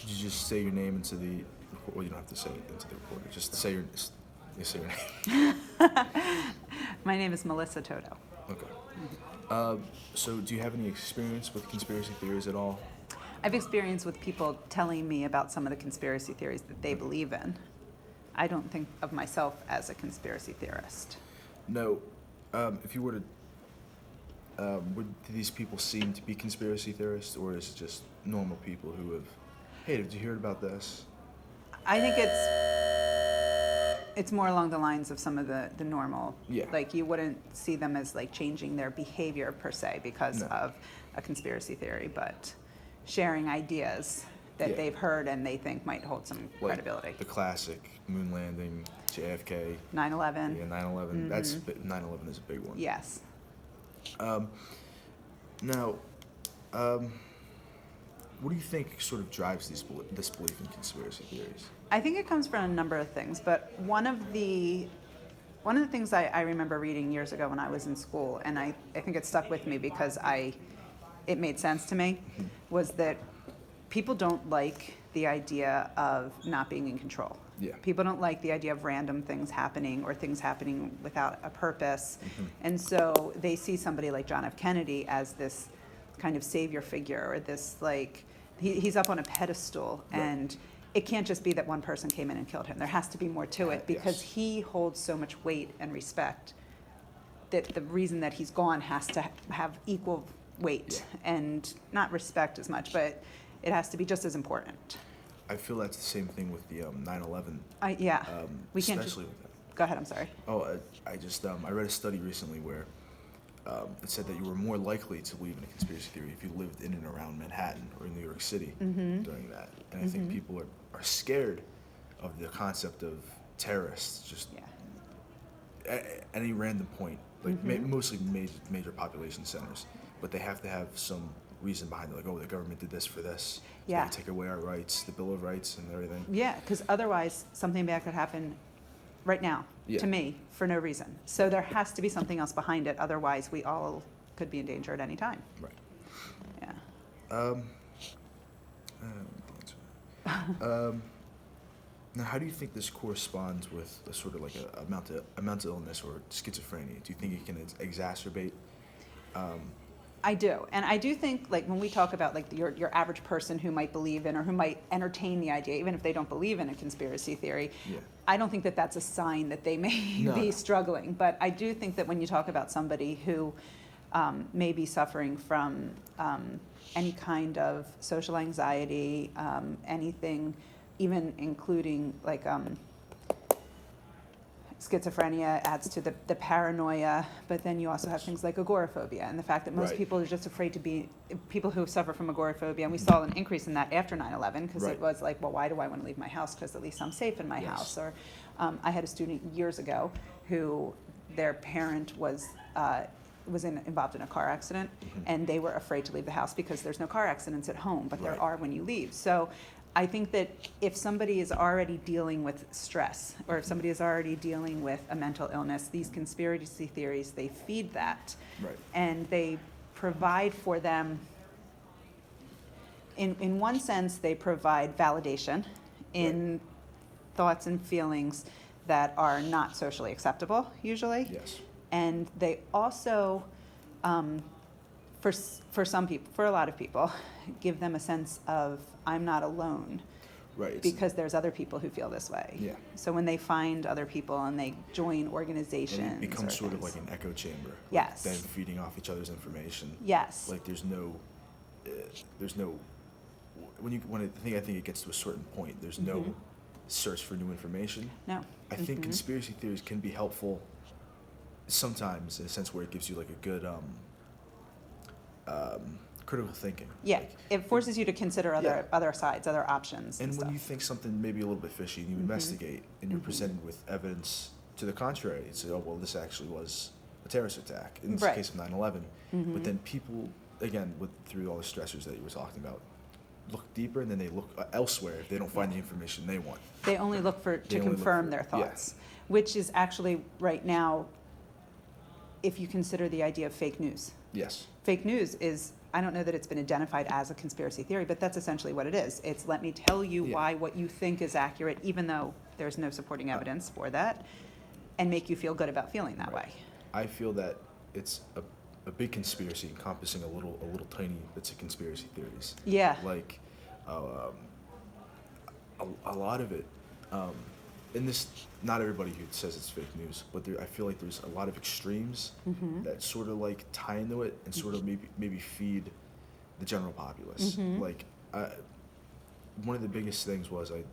Could you just say your name into the well, you don't have to say it into the recorder. Just say your name. My name is Melissa Toto. Okay. So do you have any experience with conspiracy theories at all? I've experienced with people telling me about some of the conspiracy theories that they believe in. I don't think of myself as a conspiracy theorist. No. If you were to, would these people seem to be conspiracy theorists, or is it just normal people who have, hey, did you hear about this? I think it's more along the lines of some of the normal, Yeah. like you wouldn't see them as like changing their behavior per se because No. of a conspiracy theory, but sharing ideas that Yeah. they've heard and they think might hold some credibility. The classic moon landing, JFK, 9/11. yeah, 9/11. That's 9/11 is a big one. Yes. Now, what do you think sort of drives this belief in conspiracy theories? I think it comes from a number of things, but one of the things I remember reading years ago when I was in school, and I think it stuck with me because it made sense to me, was that people don't like the idea of not being in control. Yeah. People don't like the idea of random things happening or things happening without a purpose. And so they see somebody like John F. Kennedy as this kind of savior figure, or this like, he's up on a pedestal, Right. and it can't just be that one person came in and killed him. There has to be more to it because Yes. he holds so much weight and respect that the reason that he's gone has to have equal weight, and not respect as much, but it has to be just as important. I feel that's the same thing with the 9/11. Yeah, we can't just, especially with that. go ahead, I'm sorry. Oh, I just I read a study recently where it said that you were more likely to believe in a conspiracy theory if you lived in and around Manhattan or in New York City during that. And I think people are scared of the concept of terrorists just at any random point, like mostly major population centers, but they have to have some reason behind it, like, oh, the government did this for this. They're Yeah. gonna take away our rights, the Bill of Rights and everything. Yeah, because otherwise something bad could happen right now to me for no reason. So there has to be something else behind it. Otherwise, we all could be in danger at any time. Right. Yeah. Now, how do you think this corresponds with a sort of like a mental illness or schizophrenia? Do you think it can exacerbate? I do. And I do think, like, when we talk about, like, your average person who might believe in or who might entertain the idea, even if they don't believe in a conspiracy theory, Yeah. I don't think that that's a sign that they may be struggling. But I do think that when you talk about somebody who may be suffering from any kind of social anxiety, anything, even including, like, schizophrenia adds to the paranoia, but then you also have things like agoraphobia, and the fact that most Right. people are just afraid to be, people who suffer from agoraphobia, and we saw an increase in that after 9/11, because Right. it was like, well, why do I want to leave my house? Because at least I'm safe in my Yes. house. Or I had a student years ago who their parent was involved in a car accident, and they were afraid to leave the house because there's no car accidents at home, but there Right. are when you leave. So I think that if somebody is already dealing with stress, or if somebody is already dealing with a mental illness, these conspiracy theories, they feed that. Right. And they provide for them, in one sense, they provide validation in thoughts and feelings that are not socially acceptable, usually. Yes. And they also, for some people, for a lot of people, give them a sense of, I'm not alone, Right. because there's other people who feel this way. Yeah. So when they find other people and they join organizations, And it becomes or sort of things. like an echo chamber. Like Yes. them feeding off each other's information. Yes. Like there's no, I think it gets to a certain point, there's no search for new information. No. I think conspiracy theories can be helpful sometimes, in a sense where it gives you like a good critical thinking. Yeah, Like, it forces you to consider Yeah. other sides, other options. and when stuff. you think something maybe a little bit fishy, and you investigate, and you're presented with evidence to the contrary, you say, oh, well, this actually was a terrorist attack, in the Right. case of 9/11. But then people, again, through all the stressors that you were talking about, look deeper, and then they look elsewhere if they don't find the information they want. They only look to They only look confirm for- their yeah. thoughts, which is actually right now, if you consider the idea of fake news. Yes. Fake news is I don't know that it's been identified as a conspiracy theory, but that's essentially what it is. It's let me tell you why what you think is accurate, even though there's no supporting evidence for that, and make you feel good about feeling that way. I feel that it's a big conspiracy encompassing a little tiny bits of conspiracy theories. Yeah. Like a lot of it, and this, not everybody who says it's fake news, but I feel like there's a lot of extremes that sort of like tie into it and sort of maybe feed the general populace. Like one of the biggest things was I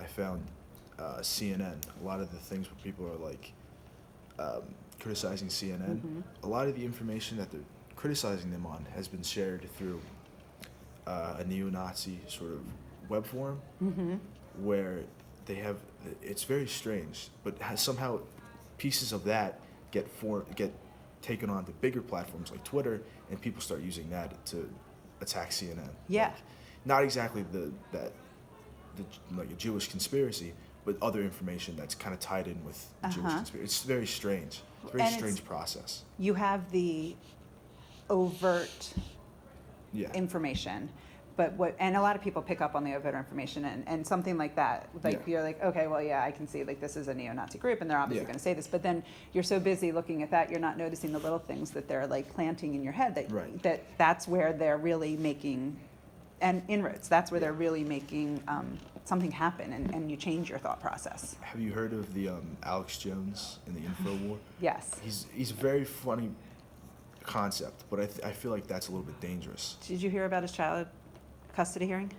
found CNN. A lot of the things where people are like criticizing CNN, a lot of the information that they're criticizing them on has been shared through a neo-Nazi sort of web forum where they have, it's very strange, but somehow pieces of that get taken on to bigger platforms like Twitter, and people start using that to attack CNN. Yeah. Like, not exactly like a Jewish conspiracy, but other information that's kind of tied in with the Jewish conspiracy. It's very strange. It's a very strange process. You have the overt information, but and a lot of people pick up on the overt information and something like that. Like you're like, okay, well, yeah, I can see like this is a neo-Nazi group and they're obviously going to say this, but then you're so busy looking at that, you're not noticing the little things that they're like planting in your head that's where they're really making inroads. That's where they're really making something happen, and you change your thought process. Have you heard of the Alex Jones in the info war? Yes. He's a very funny concept, but I feel like that's a little bit dangerous. Did you hear about his child custody hearing?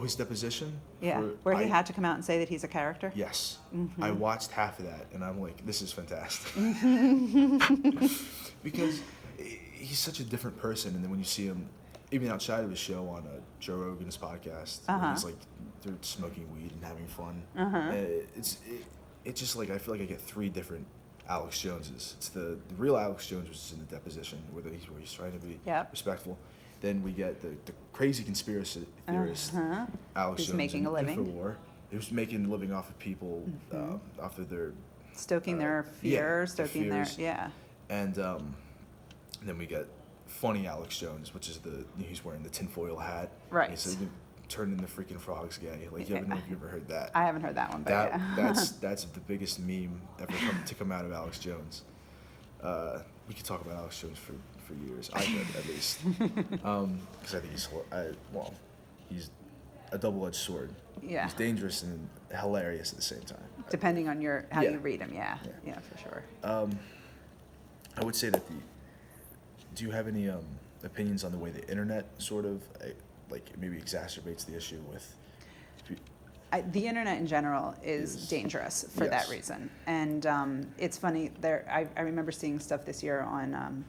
His deposition? Yeah, where he had to come out and say that he's a character? Yes. I watched half of that, and I'm like, this is fantastic. Because he's such a different person, and then when you see him, even outside of his show on Joe Rogan's podcast, where he's like, they're smoking weed and having fun. It's just like, I feel like I get three different Alex Joneses. It's the real Alex Jones, which is in the deposition, where he's trying to be respectful. Then we get the crazy conspiracy theorist, Alex Jones, making a living. Infowar. He was making a living off of people, off of their stoking their fear, stoking their and then we get funny Alex Jones, which is he's wearing the tinfoil hat. Right. He's turning the freaking frogs gay. Like, I don't know if you ever heard that. I haven't heard that one, but that's the biggest meme ever come out of Alex Jones. We could talk about Alex Jones for years. I could, at least. Because I think he's a double-edged sword. Yeah. He's dangerous and hilarious at the same time. Depending on how you read him, yeah, for sure. I would say that do you have any opinions on the way the internet sort of maybe exacerbates the issue with? The internet in general is dangerous for that reason, and it's funny. I remember seeing stuff this year on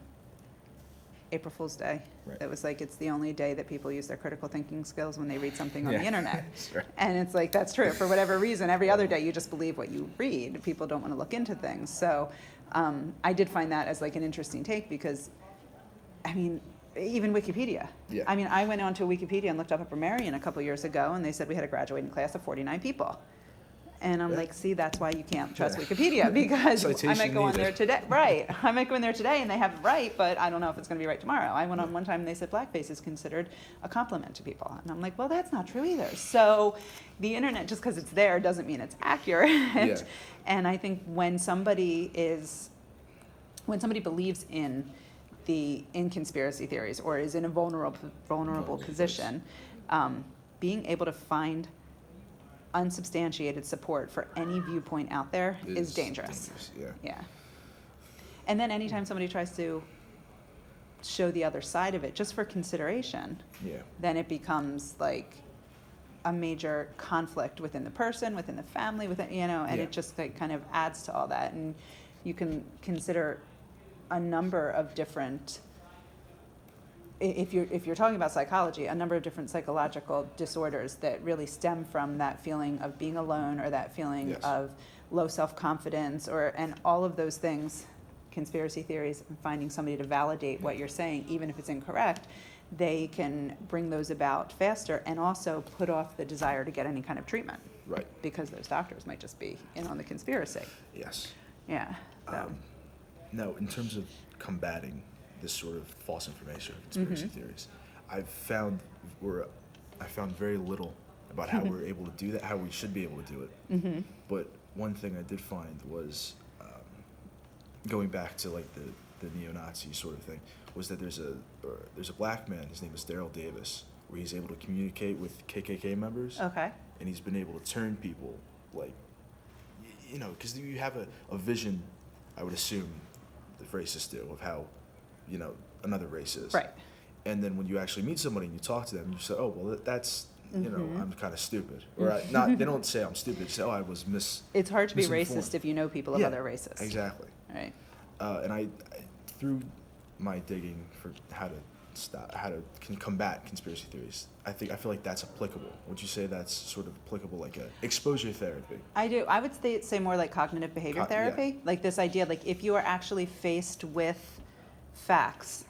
April Fool's Day. Right. It was like it's the only day that people use their critical thinking skills when they read something on the internet. Right. And it's like, that's true. For whatever reason, every other day you just believe what you read. People don't want to look into things. So I did find that as like an interesting take because, I mean, even Wikipedia. Yeah. I mean, I went onto Wikipedia and looked up Upper Marion a couple years ago, and they said we had a graduating class of 49 people. And I'm like, see, that's why you can't trust Wikipedia, because I might go on there today. Right. I might go in there today and they have it right, but I don't know if it's going to be right tomorrow. I went on one time and they said blackface is considered a compliment to people. And I'm like, well, that's not true either. So the internet, just because it's there, doesn't mean it's accurate. Yeah. And I think when somebody believes in conspiracy theories or is in a vulnerable position, being able to find unsubstantiated support for any viewpoint out there is dangerous. Yeah. And then anytime somebody tries to show the other side of it just for consideration, then it becomes like a major conflict within the person, within the family, and it just like kind of adds to all that. And you can consider a number of different, if you're talking about psychology, a number of different psychological disorders that really stem from that feeling of being alone or that feeling of low self-confidence and all of those things, conspiracy theories, and finding somebody to validate what you're saying, even if it's incorrect, they can bring those about faster and also put off the desire to get any kind of treatment. Right. Because those doctors might just be in on the conspiracy. Yes. Yeah. So. Now, in terms of combating this sort of false information or conspiracy theories. I found very little about how we're able to do that, how we should be able to do it. But one thing I did find was, going back to like the neo-Nazi sort of thing, was that there's a black man, his name is Daryl Davis, where he's able to communicate with KKK members. Okay. And he's been able to turn people, like, because you have a vision, I would assume, the racists do, of how, another race is. Right. And then when you actually meet somebody and you talk to them, you say, oh, well, that's, I'm kind of stupid. Or they don't say I'm stupid, they say, oh, I was It's hard to be misinformed. racist if you know people of other races. Exactly. Right. And I through my digging for how to combat conspiracy theories, I feel like that's applicable. Would you say that's sort of applicable, like a exposure therapy? I do. I would say more like cognitive behavior therapy. Yeah. Like this idea, like if you are actually faced with facts,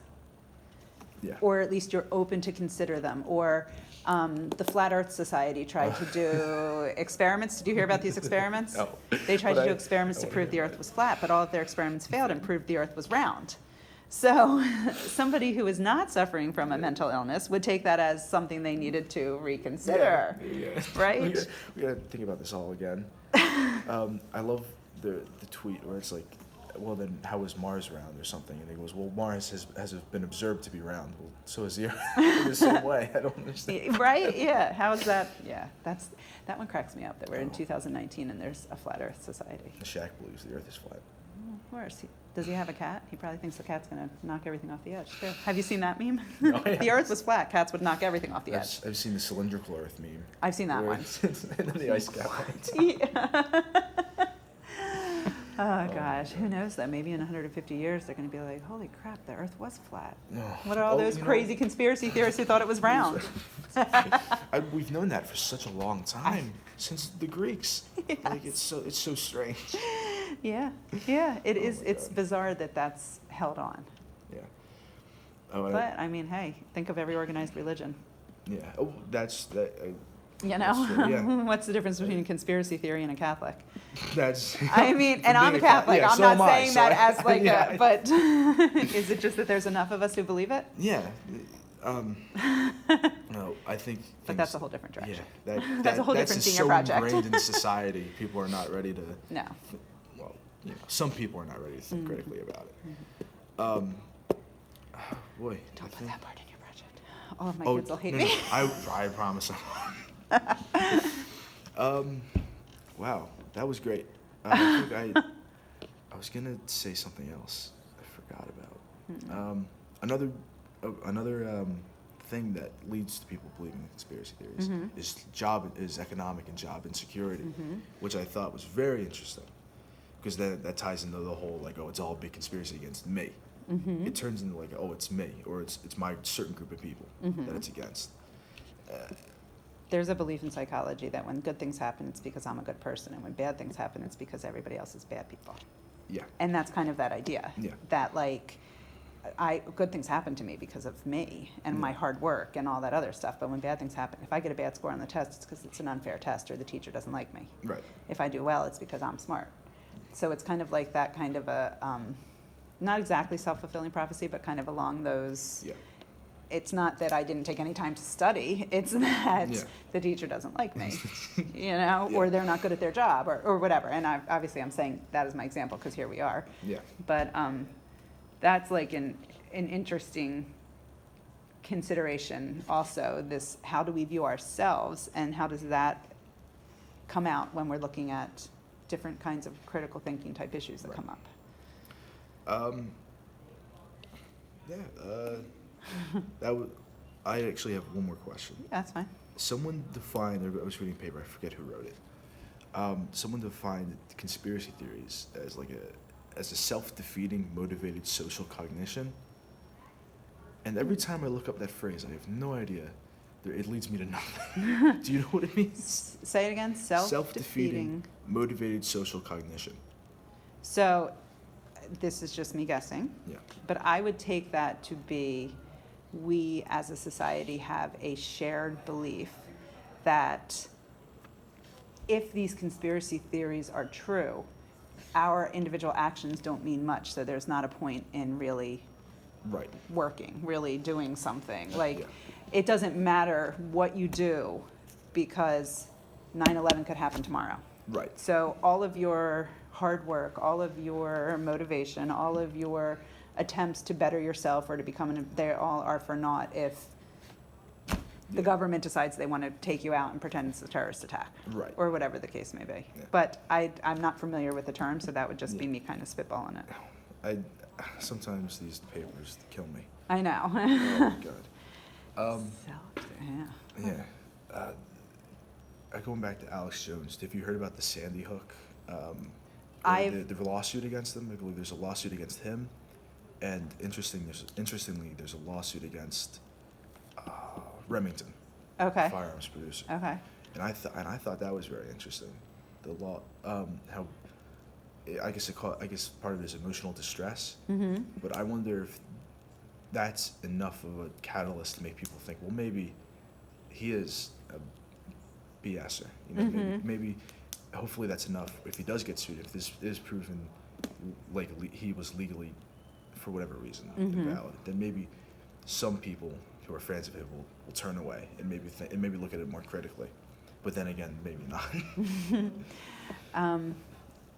or at least you're open to consider them, or the Flat Earth Society tried to do experiments. Did you hear about these experiments? No. They tried to do experiments to prove the Earth was flat, but all of their experiments failed and proved the Earth was round. So somebody who is not suffering from a mental illness would take that as something they needed to reconsider, right? We gotta think about this all again. I love the tweet where it's like, well, then how is Mars round or something? And he goes, well, Mars has been observed to be round. Well, so is the Earth in the same way. I don't understand. Right? Yeah. How is that? Yeah. That one cracks me up that we're in 2019 and there's a Flat Earth Society. Shaq believes the Earth is flat. Of course. Does he have a cat? He probably thinks the cat's going to knock everything off the edge, too. Have you seen that meme? No, The Earth was flat. Cats would knock everything off the edge. I've seen the cylindrical Earth meme. I've seen that one. And then the ice cap. Oh, gosh. Who knows, though? Maybe in 150 years, they're going to be like, holy crap, the Earth was flat. What are all those crazy conspiracy theorists who thought it was round? We've known that for such a long time, since the Greeks. Yes. Like, it's so strange. Yeah. It is. It's bizarre that that's held on. Yeah. But, I mean, hey, think of every organized religion. Yeah. Oh, that's that. You know? That's true, yeah. What's the difference between a conspiracy theory and a Catholic? That's. I mean, and I'm a Catholic. I'm so not am I, saying that as like yeah. but is it just that there's enough of us who believe it? Yeah. No, I think. But that's a whole different direction. Yeah. That's a whole different senior project. That's so ingrained in society. People are not ready to. No. Well, some people are not ready to think critically about it. Boy. Don't put that part in your project. All of my Oh, kids will hate no, me. I promise. Wow, that was great. I think I was gonna say something else I forgot about. Another thing that leads to people believing in conspiracy theories is economic and job insecurity, which I thought was very interesting, because that ties into the whole like, oh, it's all a big conspiracy against me. It turns into like, oh, it's me, or it's my certain group of people that it's against. There's a belief in psychology that when good things happen, it's because I'm a good person, and when bad things happen, it's because everybody else is bad people. Yeah. And that's kind of that idea. Yeah. That like, good things happen to me because of me and my hard work and all that other stuff. But when bad things happen, if I get a bad score on the test, it's because it's an unfair test or the teacher doesn't like me. Right. If I do well, it's because I'm smart. So it's kind of like that kind of a, not exactly self-fulfilling prophecy, but kind of along those. Yeah. It's not that I didn't take any time to study. It's that the teacher doesn't like me, or they're not good at their job, or whatever. And obviously I'm saying that as my example because here we are. Yeah. But that's like an interesting consideration also, this how do we view ourselves and how does that come out when we're looking at different kinds of critical thinking type issues that come up. I actually have one more question. That's fine. Someone defined, I was reading a paper, I forget who wrote it. Someone defined conspiracy theories as a self-defeating, motivated social cognition. And every time I look up that phrase, I have no idea. It leads me to nothing. Do you know what it means? Say it again. Self-defeating, motivated social cognition. So, this is just me guessing. Yeah. But I would take that to be, we as a society have a shared belief that if these conspiracy theories are true, our individual actions don't mean much, so there's not a point in really Right. working, really doing something. Like, Yeah. it doesn't matter what you do because 9/11 could happen tomorrow. Right. So all of your hard work, all of your motivation, all of your attempts to better yourself or to become they all are for naught if the Yeah. government decides they want to take you out and pretend it's a terrorist attack. Right. Or whatever the case may be. Yeah. But I'm not familiar with the term, so that would just be Yeah. me kind of spitballing it. Sometimes these papers kill me. I know. Oh my God. Yeah. Yeah. Going back to Alex Jones, have you heard about the Sandy Hook? The lawsuit against him. I believe there's a lawsuit against him, and interestingly, there's a lawsuit against Remington, Okay. firearms producer. Okay. And I thought that was very interesting. The law, how I guess part of it is emotional distress. Mm-hmm. But I wonder if that's enough of a catalyst to make people think, well, maybe he is a BSer. You know, maybe hopefully that's enough. If he does get sued, if this is proven like he was legally, for whatever reason, invalid, then maybe some people who are fans of him will turn away and maybe look at it more critically. But then again, maybe not.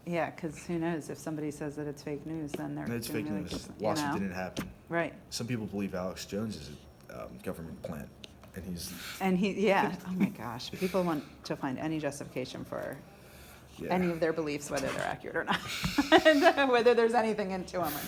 Yeah, because who knows, if somebody says that it's fake news, then they're It's fake really news. just, Lawsuit didn't happen. Right. Some people believe Alex Jones is a government plant, and he's Oh my gosh, people want to find any justification for yeah. any of their beliefs, whether they're accurate or not, whether there's anything into them or not.